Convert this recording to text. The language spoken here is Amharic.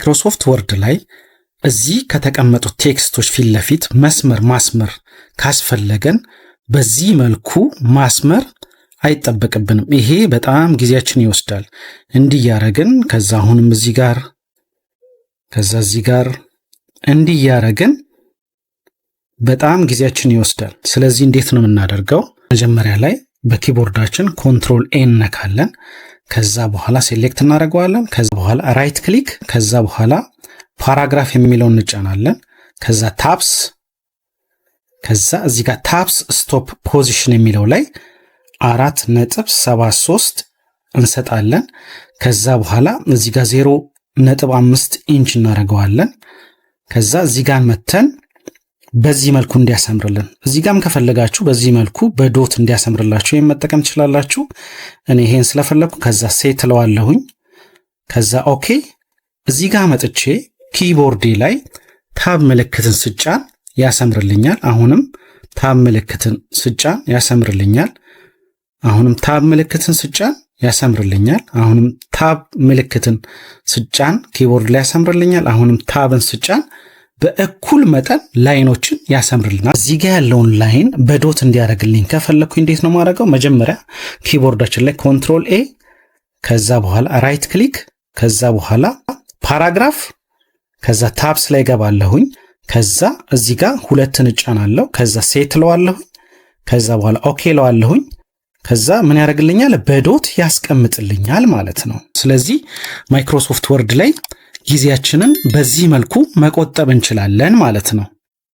ማይክሮሶፍት ወርድ ላይ እዚህ ከተቀመጡት ቴክስቶች ፊት ለፊት መስመር ማስመር ካስፈለገን በዚህ መልኩ ማስመር አይጠበቅብንም። ይሄ በጣም ጊዜያችን ይወስዳል። እንዲያረግን ከዛ አሁንም እዚህ ጋር ከዛ እዚህ ጋር እንዲያረግን በጣም ጊዜያችን ይወስዳል። ስለዚህ እንዴት ነው የምናደርገው? መጀመሪያ ላይ በኪቦርዳችን ኮንትሮል ኤ እንነካለን። ከዛ በኋላ ሴሌክት እናደርገዋለን። ከዛ በኋላ ራይት ክሊክ፣ ከዛ በኋላ ፓራግራፍ የሚለውን እንጫናለን። ከዛ ታብስ፣ ከዛ እዚህ ጋር ታብስ ስቶፕ ፖዚሽን የሚለው ላይ 4.73 እንሰጣለን። ከዛ በኋላ እዚህ ጋር 0.5 ኢንች እናደርገዋለን። ከዛ እዚህ ጋር መተን በዚህ መልኩ እንዲያሰምርልን፣ እዚህ ጋርም ከፈለጋችሁ በዚህ መልኩ በዶት እንዲያሰምርላችሁ ይሄን መጠቀም ትችላላችሁ። እኔ ይሄን ስለፈለኩ ከዛ ሴት ለዋለሁኝ። ከዛ ኦኬ። እዚህ ጋር መጥቼ ኪቦርዴ ላይ ታብ ምልክትን ስጫን ያሰምርልኛል። አሁንም ታብ ምልክትን ስጫን ያሰምርልኛል። አሁንም ታብ ምልክትን ስጫን ያሰምርልኛል። አሁንም ታብ ምልክትን ስጫን ኪቦርድ ላይ ያሰምርልኛል። አሁንም ታብን ስጫን በእኩል መጠን ላይኖችን ያሰምርልናል። እዚህ ጋር ያለውን ላይን በዶት እንዲያደርግልኝ ከፈለኩኝ እንዴት ነው ማድረገው? መጀመሪያ ኪቦርዳችን ላይ ኮንትሮል ኤ፣ ከዛ በኋላ ራይት ክሊክ፣ ከዛ በኋላ ፓራግራፍ፣ ከዛ ታብስ ላይ ገባለሁኝ። ከዛ እዚህ ጋር ሁለትን እጫናለሁ። ከዛ ሴት ለዋለሁኝ። ከዛ በኋላ ኦኬ ለዋለሁኝ። ከዛ ምን ያደርግልኛል? በዶት ያስቀምጥልኛል ማለት ነው። ስለዚህ ማይክሮሶፍት ወርድ ላይ ጊዜያችንን በዚህ መልኩ መቆጠብ እንችላለን ማለት ነው።